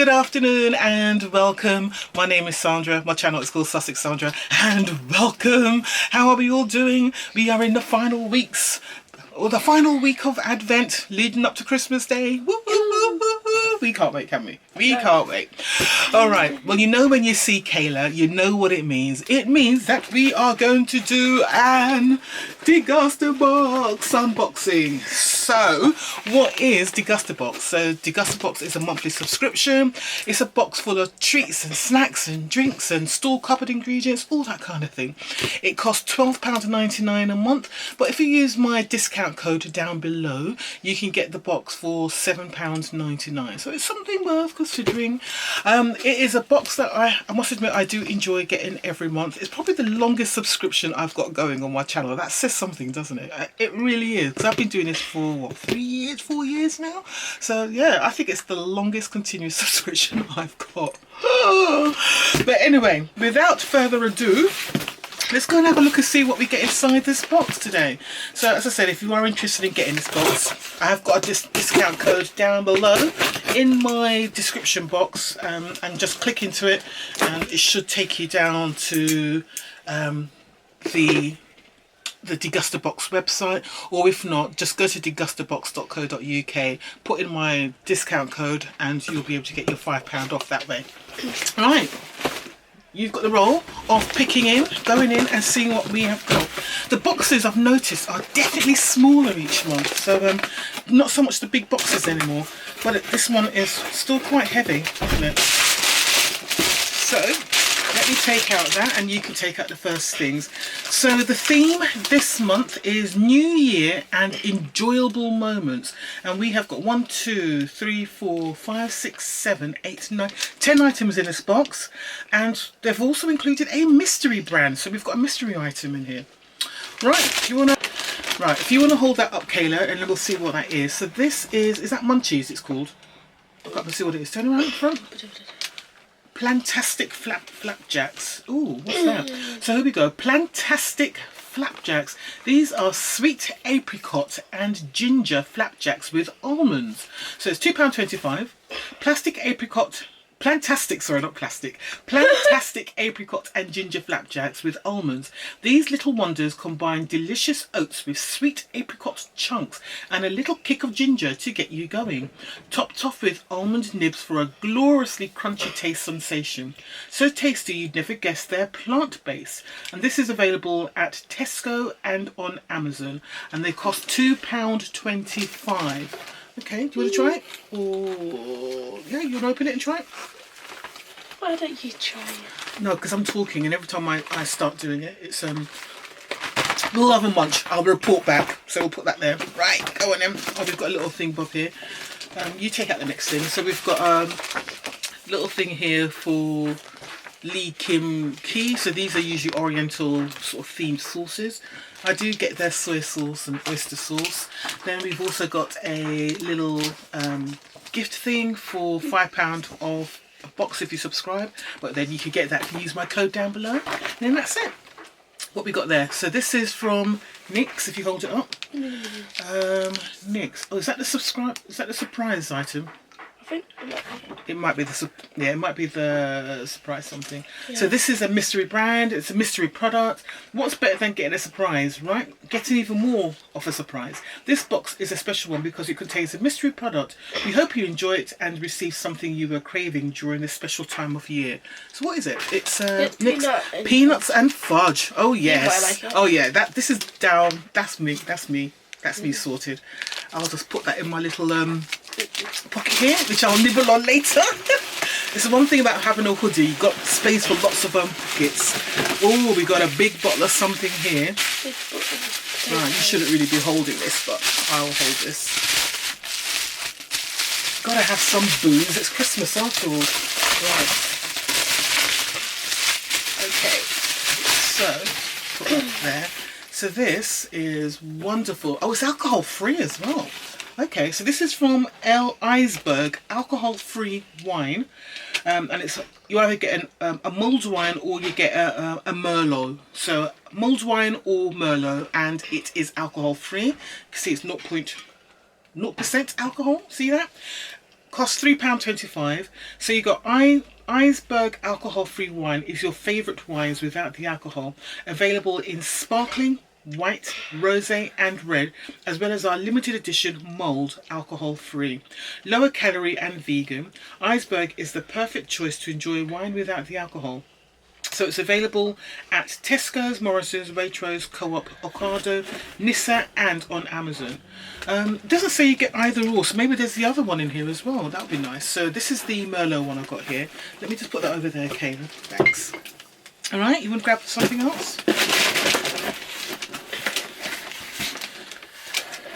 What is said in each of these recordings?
good afternoon and welcome. My name is Sandra. My channel is called Sussex Sandra, and welcome. How are we all doing? We are in the final weeks, or the final week of Advent, leading up to Christmas Day. Woo, woo, woo, woo, woo. We can't wait, can we? We can't wait. All right. Well, you know, when you see Kayla, you know what it means. It means that we are going to do an Degustabox unboxing. So, what is Degustabox? So, Degustabox is a monthly subscription. It's a box full of treats and snacks and drinks and store cupboard ingredients, all that kind of thing. It costs £12.99 a month, but if you use my discount code down below, you can get the box for £7.99. So it's something worth considering. It is a box that I must admit I do enjoy getting every month. It's probably the longest subscription I've got going on my channel. That says something, doesn't it? It really is, because I've been doing this for what, 4 years now. So yeah, I think it's the longest continuous subscription I've got. But anyway, without further ado, let's go and have a look and see what we get inside this box today. So as I said, if you are interested in getting this box, I have got a discount code down below in my description box, and just click into it and it should take you down to the Degustabox website, or if not, just go to degustabox.co.uk, put in my discount code and you'll be able to get your £5 off that way. Right. You've got the role of picking in, going in and seeing what we have got. The boxes, I've noticed, are definitely smaller each month. So not so much the big boxes anymore, but this one is still quite heavy, isn't it? So let me take out that and you can take out the first things. So the theme this month is New Year and enjoyable moments. And we have got 1, 2, 3, 4, 5, 6, 7, 8, 9, 10 items in this box. And they've also included a mystery brand. So we've got a mystery item in here. Right, if you want to hold that up, Kayla, and we'll see what that is. So this is that Munchies it's called? I've got to see what it is. Turn around in front. Plantastic flapjacks. Ooh, what's that? So here we go. Plantastic flapjacks. These are sweet apricot and ginger flapjacks with almonds. So it's £2.25. Plantastic apricot and ginger flapjacks with almonds. These little wonders combine delicious oats with sweet apricot chunks and a little kick of ginger to get you going. Topped off with almond nibs for a gloriously crunchy taste sensation. So tasty you'd never guess they're plant-based. And this is available at Tesco and on Amazon. And they cost £2.25. Okay, do you want to try it? Or yeah, you want to open it and try it? Why don't you try it? No, because I'm talking and every time I start doing it, it's we'll have a munch. I'll report back. So we'll put that there. Right, go on then. Oh, we've got a little thing Bob here. You take out the next thing. So we've got a little thing here for Lee Kim Kee. So these are usually oriental sort of themed sauces. I do get their soy sauce and oyster sauce. Then we've also got a little gift thing for £5 off a box if you subscribe. But then you can get that if you use my code down below. And then that's it. What we got there. So this is from NYX, if you hold it up. NYX. Oh, is that the surprise item? I think it might be the surprise something. Yeah. So this is a mystery brand. It's a mystery product. What's better than getting a surprise, right? Getting even more of a surprise. This box is a special one because it contains a mystery product. We hope you enjoy it and receive something you were craving during this special time of year. So what is it? It's peanuts and fudge. Oh yes. Like it. Oh yeah. This is down. That's me. That's me sorted. I'll just put that in my little pocket here, which I'll nibble on later. It's the one thing about having a hoodie, you've got space for lots of pockets. Oh, we got a big bottle of something here. Right, you shouldn't really be holding this, but I'll hold this. Gotta have some booze, it's Christmas after all. Right. Okay, so put that there. So this is wonderful. Oh, it's alcohol free as well. Okay, so this is from El Iceberg, alcohol-free wine, and it's you either get a mulled wine or you get a Merlot. So mulled wine or Merlot, and it is alcohol-free. You can see it's 0.0% alcohol. See that? Costs £3.25. So you got Iceberg alcohol-free wine is your favourite wines without the alcohol. Available in sparkling, white, rosé and red, as well as our limited edition mulled, alcohol-free. Lower calorie and vegan, Iceberg is the perfect choice to enjoy wine without the alcohol. So it's available at Tesco's, Morrison's, Waitrose, Co-op, Ocado, Nissa and on Amazon. It doesn't say you get either or, so maybe there's the other one in here as well. That would be nice. So this is the Merlot one I've got here. Let me just put that over there, Kayla. Thanks. Alright, you want to grab something else?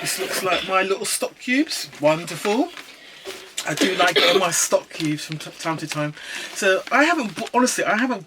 This looks like my little stock cubes. Wonderful. I do like getting my stock cubes from time to time. So I haven't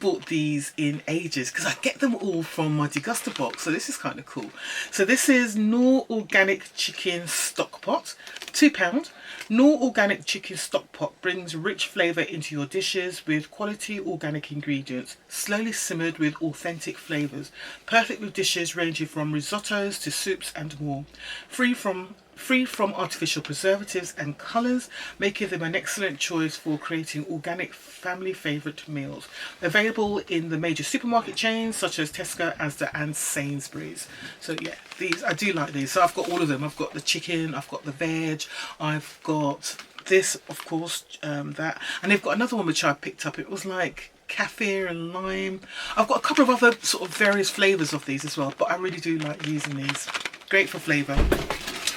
bought these in ages because I get them all from my Degustabox. So this is kind of cool. So this is Knorr Organic Chicken Stock Pot, £2. Knorr Organic Chicken Stock Pot brings rich flavour into your dishes with quality organic ingredients, slowly simmered with authentic flavours. Perfect with dishes ranging from risottos to soups and more. Free from artificial preservatives and colours, making them an excellent choice for creating organic family favourite meals. Available in the major supermarket chains such as Tesco, Asda and Sainsbury's. So yeah, these, I do like these. So I've got all of them. I've got the chicken, I've got the veg, I've got this, of course, that. And they've got another one which I picked up. It was like kaffir and lime. I've got a couple of other sort of various flavours of these as well, but I really do like using these. Great for flavour.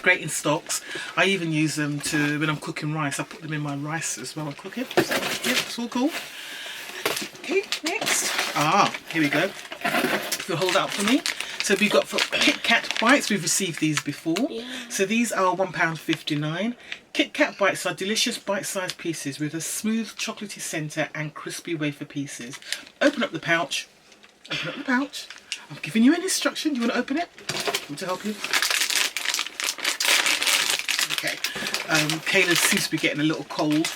Great in stocks. I even use them to, when I'm cooking rice, I put them in my rice as well and cook it. So yeah, it's all cool. Okay, next. Here we go. If you'll hold out for me. So we've got for Kit Kat bites, we've received these before. Yeah. So these are £1.59. Kit Kat bites are delicious bite-sized pieces with a smooth chocolatey centre and crispy wafer pieces. Open up the pouch. Open up the pouch. I'm giving you an instruction. Do you want to open it? Want to help you? Okay, Kayla seems to be getting a little cold.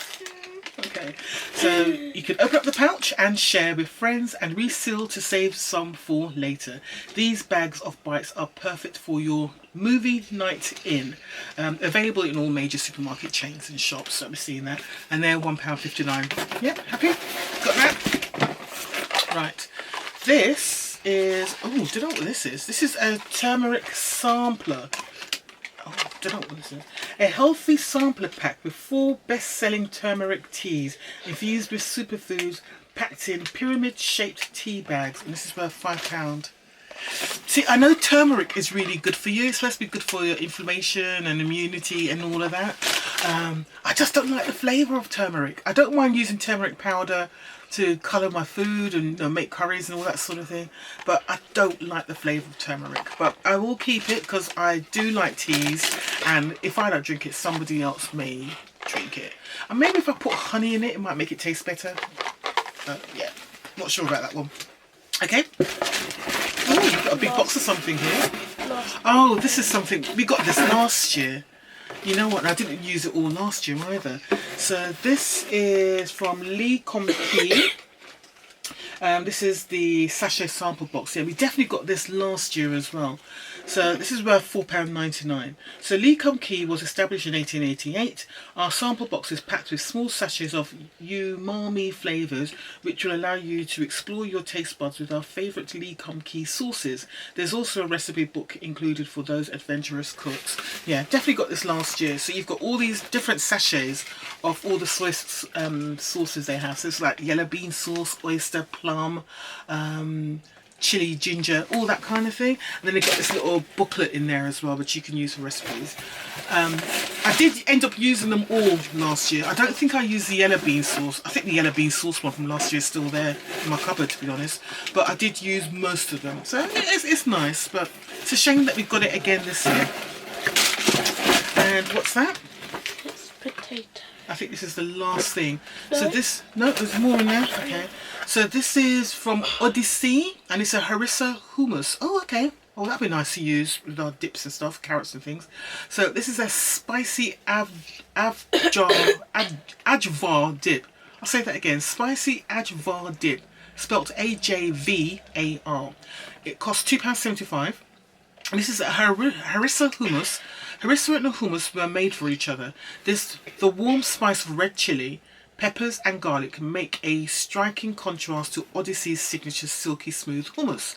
Okay, so you can open up the pouch and share with friends and reseal to save some for later. These bags of bites are perfect for your movie night in. Available in all major supermarket chains and shops, so we're seeing that. And they're £1.59. Yep, happy? Got that? Right, this is, oh, do you know what this is? This is a turmeric sampler. Oh, I don't know what this is. A healthy sampler pack with 4 best-selling turmeric teas infused with superfoods packed in pyramid-shaped tea bags, and this is worth £5. See, I know turmeric is really good for you. It's supposed to be good for your inflammation and immunity and all of that. I just don't like the flavour of turmeric. I don't mind using turmeric powder to colour my food and make curries and all that sort of thing, but I don't like the flavour of turmeric. But I will keep it because I do like teas, and if I don't drink it, somebody else may drink it. And maybe if I put honey in it, it might make it taste better. Yeah, not sure about that one. Okay. Oh, you've got a big box of something here. Oh, this is something, we got this last year. You know what, I didn't use it all last year either. So this is from Lee Comkey. This is the sachet sample box. Yeah, we definitely got this last year as well. So this is worth £4.99. So Lee Comkey was established in 1888. Our sample box is packed with small sachets of umami flavours, which will allow you to explore your taste buds with our favourite Lee Comkey sauces. There's also a recipe book included for those adventurous cooks. Yeah, definitely got this last year. So you've got all these different sachets of all the sauces they have. So it's like yellow bean sauce, oyster, plum, chili, ginger, all that kind of thing. And then they've got this little booklet in there as well, which you can use for recipes. I did end up using them all last year. I don't think I used the yellow bean sauce. I think the yellow bean sauce one from last year is still there in my cupboard, to be honest. But I did use most of them. So it's nice, but it's a shame that we've got it again this year. And what's that? It's potato. I think this is the last thing. No. So this, no, there's more in there. Okay. So this is from Odyssey, and it's a harissa hummus. Oh, okay. Oh, that'd be nice to use with our dips and stuff, carrots and things. So this is a spicy ajvar dip. I'll say that again. Spicy ajvar dip, spelt A-J-V-A-R. It costs £2.75. And this is a harissa hummus Harissa and hummus were made for each other. The warm spice of red chilli, peppers and garlic make a striking contrast to Odyssey's signature silky smooth hummus.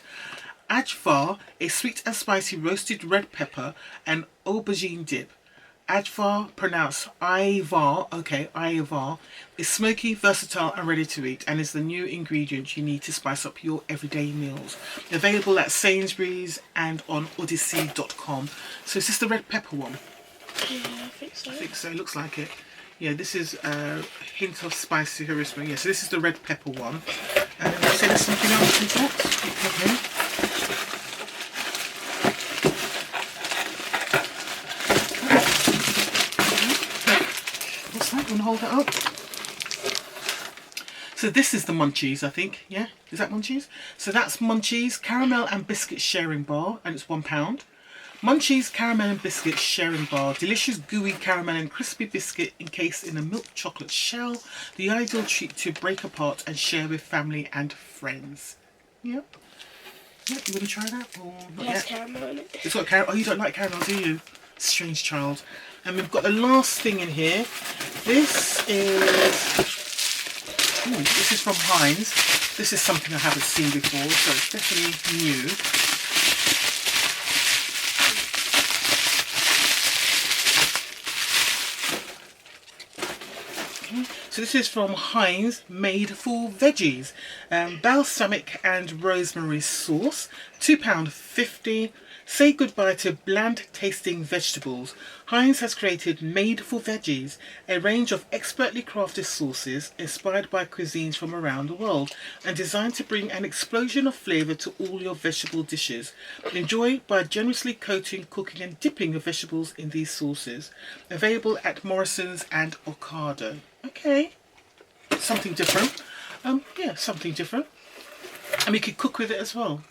Ajvar, a sweet and spicy roasted red pepper and aubergine dip. Ajvar, pronounced Ivar, Ivar, is smoky, versatile and ready to eat and is the new ingredient you need to spice up your everyday meals. Available at Sainsbury's and on odyssey.com. So is this the red pepper one? Yeah, I think so. I think so, it looks like it. Yeah, this is a hint of spicy harissa. Yeah, so this is the red pepper one. And then they say there's something else in the box. Okay. What's that? You want to hold that up? So this is the Munchies, I think. Yeah, is that Munchies? So that's Munchies Caramel and Biscuit Sharing Bar, and it's £1. Munchies Caramel and Biscuit Sharing Bar. Delicious gooey caramel and crispy biscuit encased in a milk chocolate shell. The ideal treat to break apart and share with family and friends. Yep. Yeah, you want to try that? Or not It has yet? caramel in it. It's got caramel. Oh, you don't like caramel, do you? Strange child. And we've got the last thing in here. This is from Heinz. This is something I haven't seen before, so it's definitely new. So this is from Heinz, made for veggies. Balsamic and rosemary sauce, £2.50. Say goodbye to bland tasting vegetables. Heinz has created Made for Veggies, a range of expertly crafted sauces inspired by cuisines from around the world and designed to bring an explosion of flavour to all your vegetable dishes. Enjoy by generously coating, cooking and dipping your vegetables in these sauces. Available at Morrison's and Ocado. Okay, something different. Yeah, something different. And we could cook with it as well.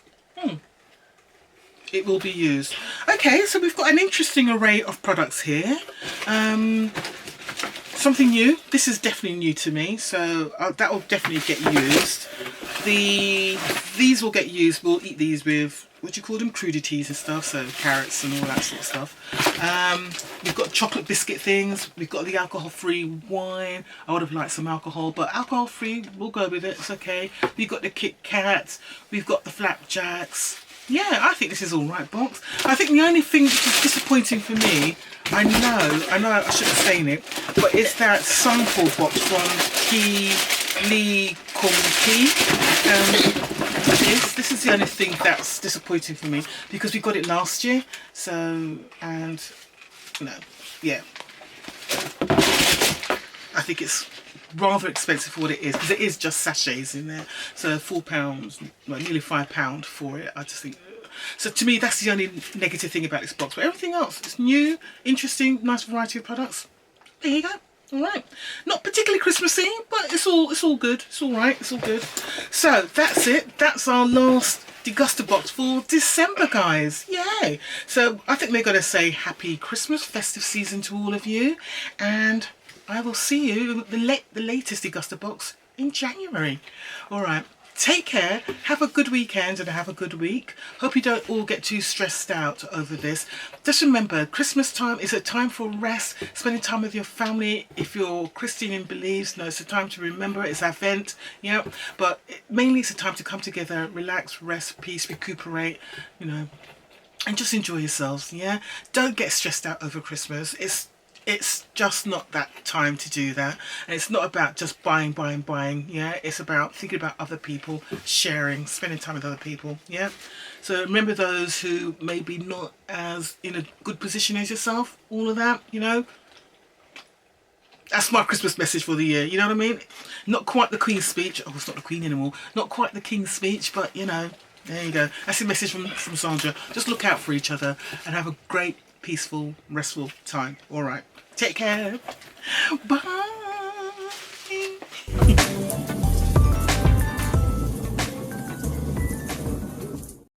It will be used. Okay, so we've got an interesting array of products here. Something new. This is definitely new to me, so that will definitely get used. These will get used. We'll eat these with, what do you call them, crudities and stuff, so carrots and all that sort of stuff. We've got chocolate biscuit things. We've got the alcohol-free wine. I would have liked some alcohol, but alcohol-free, we'll go with it. It's okay. We've got the Kit Kats. We've got the flapjacks. Yeah, I think this is all right, box. I think the only thing which is disappointing for me, I know I shouldn't have saying it, but it's that sample box from Lee Kung Key. This is the only thing that's disappointing for me because we got it last year. So, and no, yeah, I think it's rather expensive for what it is because it is just sachets in there. So £4, well, nearly £5 for it. I just think. So to me, that's the only negative thing about this box. But everything else, it's new, interesting, nice variety of products. There you go. All right, not particularly Christmassy, but it's all good. It's all right. It's all good. So that's it. That's our last Degustabox for December, guys. Yay! So I think we're going to say happy Christmas, festive season to all of you, and I will see you the latest Degustabox in January. All right. Take care, have a good weekend and have a good week. Hope you don't all get too stressed out over this. Just remember, Christmas time is a time for rest, spending time with your family. If you're Christian in beliefs, no, it's a time to remember it's Advent, yeah. But mainly it's a time to come together, relax, rest, peace, recuperate, you know, and just enjoy yourselves, yeah. Don't get stressed out over Christmas. It's just not that time to do that, and it's not about just buying, yeah. It's about thinking about other people, sharing, spending time with other people, yeah. So remember those who maybe not as in a good position as yourself, all of that, you know. That's my Christmas message for the year, you know what I mean? Not quite the Queen's speech. Oh, it's not the Queen anymore. Not quite the King's speech, but you know, there you go. That's the message from Sandra. Just look out for each other and have a great, peaceful, restful time. All right. Take care. Bye.